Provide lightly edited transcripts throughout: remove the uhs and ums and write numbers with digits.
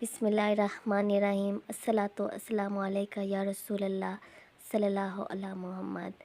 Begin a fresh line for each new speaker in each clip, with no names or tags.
بسم اللہ الرحمن الرحیم۔ الصلاۃ والسلام علیکہ یا رسول اللہ صلی اللہ علیہ محمد۔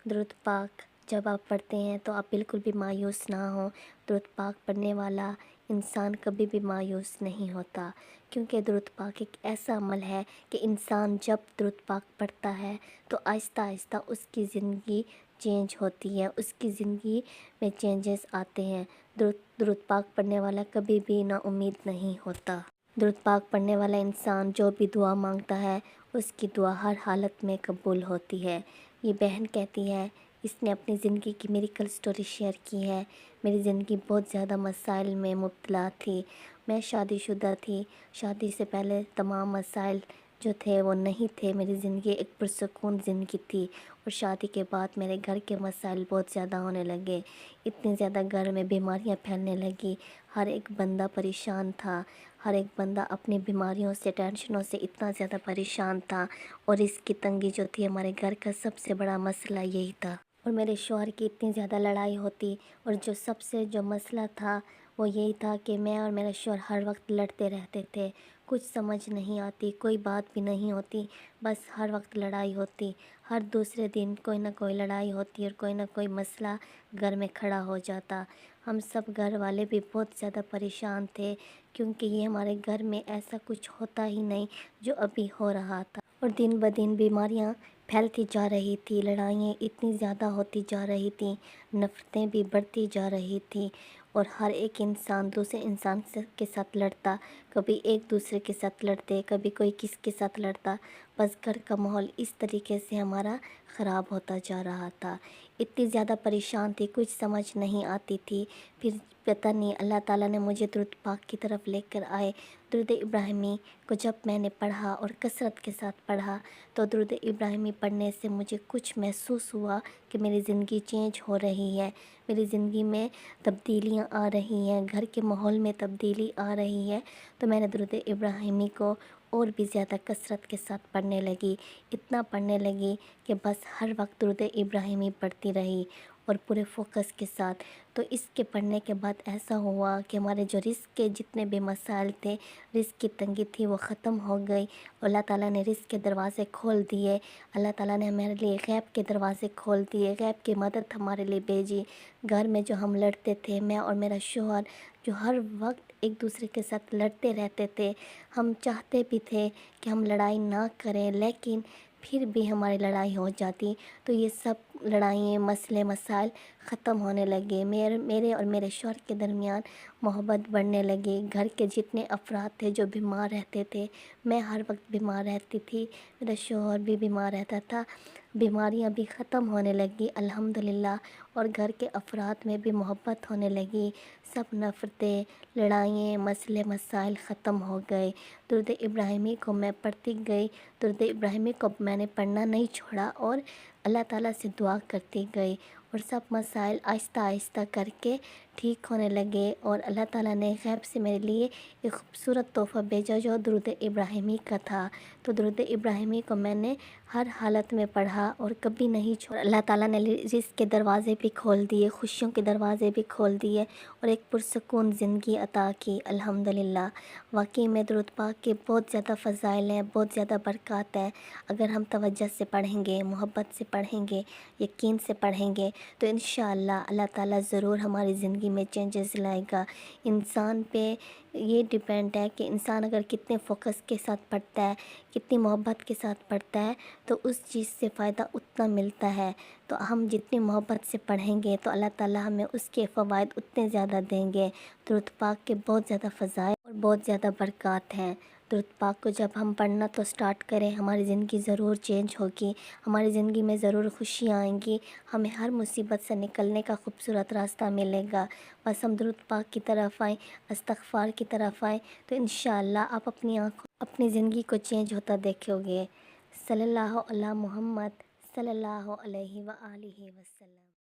درود پاک جب آپ پڑھتے ہیں تو آپ بالکل بھی مایوس نہ ہوں۔ درود پاک پڑھنے والا انسان کبھی بھی مایوس نہیں ہوتا، کیونکہ درود پاک ایک ایسا عمل ہے کہ انسان جب درود پاک پڑھتا ہے تو آہستہ آہستہ اس کی زندگی چینج ہوتی ہے، اس کی زندگی میں چینجز آتے ہیں۔ درود پاک پڑھنے والا کبھی بھی نا امید نہیں ہوتا۔ درود پاک پڑھنے والا انسان جو بھی دعا مانگتا ہے اس کی دعا ہر حالت میں قبول ہوتی ہے۔ یہ بہن کہتی ہے، اس نے اپنی زندگی کی میریکل سٹوری شیئر کی ہے۔ میری زندگی بہت زیادہ مسائل میں مبتلا تھی، میں شادی شدہ تھی، شادی سے پہلے تمام مسائل جو تھے وہ نہیں تھے، میری زندگی ایک پرسکون زندگی تھی، اور شادی کے بعد میرے گھر کے مسائل بہت زیادہ ہونے لگے، اتنی زیادہ گھر میں بیماریاں پھیلنے لگی، ہر ایک بندہ پریشان تھا، ہر ایک بندہ اپنی بیماریوں سے ٹینشنوں سے اتنا زیادہ پریشان تھا، اور اس کی تنگی جو تھی ہمارے گھر کا سب سے بڑا مسئلہ یہی تھا، اور میرے شوہر کی اتنی زیادہ لڑائی ہوتی، اور جو مسئلہ تھا وہ یہی تھا کہ میں اور میرا شوہر ہر وقت لڑتے رہتے تھے، کچھ سمجھ نہیں آتی، کوئی بات بھی نہیں ہوتی، بس ہر وقت لڑائی ہوتی، ہر دوسرے دن کوئی نہ کوئی لڑائی ہوتی اور کوئی نہ کوئی مسئلہ گھر میں کھڑا ہو جاتا۔ ہم سب گھر والے بھی بہت زیادہ پریشان تھے، کیونکہ یہ ہمارے گھر میں ایسا کچھ ہوتا ہی نہیں جو ابھی ہو رہا تھا، اور دن بدن بیماریاں پھیلتی جا رہی تھی، لڑائیاں اتنی زیادہ ہوتی جا رہی تھیں، نفرتیں بھی بڑھتی جا رہی تھیں، اور ہر ایک انسان دوسرے انسان کے ساتھ لڑتا، کبھی ایک دوسرے کے ساتھ لڑتے، کبھی کوئی کس کے ساتھ لڑتا، بس گھر کا ماحول اس طریقے سے ہمارا خراب ہوتا جا رہا تھا، اتنی زیادہ پریشان تھی، کچھ سمجھ نہیں آتی تھی۔ پھر پتہ نہیں اللہ تعالیٰ نے مجھے درود پاک کی طرف لے کر آئے۔ درود ابراہیمی کو جب میں نے پڑھا اور کثرت کے ساتھ پڑھا تو درود ابراہیمی پڑھنے سے مجھے کچھ محسوس ہوا کہ میری زندگی چینج ہو رہی ہے، میری زندگی میں تبدیلیاں آ رہی ہیں، گھر کے ماحول میں تبدیلی آ رہی ہے، تو میں نے درود ابراہیمی کو اور بھی زیادہ کثرت کے ساتھ پڑھنے لگی، اتنا پڑھنے لگی کہ بس ہر وقت درود ابراہیمی پڑھتی رہی، اور پورے فوکس کے ساتھ۔ تو اس کے پڑھنے کے بعد ایسا ہوا کہ ہمارے جو رزق کے جتنے بھی مسائل تھے، رزق کی تنگی تھی، وہ ختم ہو گئی، اللہ تعالیٰ نے رزق کے دروازے کھول دیے، اللہ تعالیٰ نے ہمارے لیے غیب کے دروازے کھول دیے، غیب کی مدد ہمارے لیے بھیجی۔ گھر میں جو ہم لڑتے تھے، میں اور میرا شوہر جو ہر وقت ایک دوسرے کے ساتھ لڑتے رہتے تھے، ہم چاہتے بھی تھے کہ ہم لڑائی نہ کریں، لیکن پھر بھی ہماری لڑائی ہو جاتی، تو یہ سب لڑائیں مسئلے مسائل ختم ہونے لگے، میرے اور میرے شوہر کے درمیان محبت بڑھنے لگی۔ گھر کے جتنے افراد تھے جو بیمار رہتے تھے، میں ہر وقت بیمار رہتی تھی، میرا شوہر بھی بیمار رہتا تھا، بیماریاں بھی ختم ہونے لگی الحمدللہ، اور گھر کے افراد میں بھی محبت ہونے لگی، سب نفرتیں، لڑائیں، مسئلے مسائل ختم ہو گئے۔ درود ابراہیمی کو میں پڑھتی گئی، درود ابراہیمی کو میں نے پڑھنا نہیں چھوڑا، اور اللہ تعالیٰ سے دعا کرتی گئی، اور سب مسائل آہستہ آہستہ کر کے ٹھیک ہونے لگے، اور اللہ تعالیٰ نے غیب سے میرے لیے ایک خوبصورت تحفہ بھیجا جو درود ابراہیمی کا تھا، تو درود ابراہیمی کو میں نے ہر حالت میں پڑھا اور کبھی نہیں چھوڑا۔ اللہ تعالیٰ نے رزق کے دروازے بھی کھول دیے، خوشیوں کے دروازے بھی کھول دیے، اور ایک پرسکون زندگی عطا کی الحمدللہ۔ واقعی میں درود پاک کے بہت زیادہ فضائل ہیں، بہت زیادہ برکات ہیں، اگر ہم توجہ سے پڑھیں گے، محبت سے پڑھیں گے، یقین سے پڑھیں گے تو انشاءاللہ اللہ تعالیٰ ضرور ہماری زندگی میں چینجز لائے گا۔ انسان پہ یہ ڈیپینڈ ہے کہ انسان اگر کتنے فوکس کے ساتھ پڑھتا ہے، کتنی محبت کے ساتھ پڑھتا ہے، تو اس چیز سے فائدہ اتنا ملتا ہے، تو ہم جتنی محبت سے پڑھیں گے تو اللہ تعالیٰ ہمیں اس کے فوائد اتنے زیادہ دیں گے۔ درود پاک کے بہت زیادہ فضائل اور بہت زیادہ برکات ہیں۔ درود پاک کو جب ہم پڑھنا تو سٹارٹ کریں، ہماری زندگی ضرور چینج ہوگی، ہماری زندگی میں ضرور خوشیاں آئیں گی، ہمیں ہر مصیبت سے نکلنے کا خوبصورت راستہ ملے گا، بس ہم درود پاک کی طرف آئیں، استغفار کی طرف آئیں، تو انشاءاللہ آپ اپنی زندگی کو چینج ہوتا دیکھو گے۔ صلی اللہ علیہ محمد صلی اللہ علیہ وآلہ وسلم۔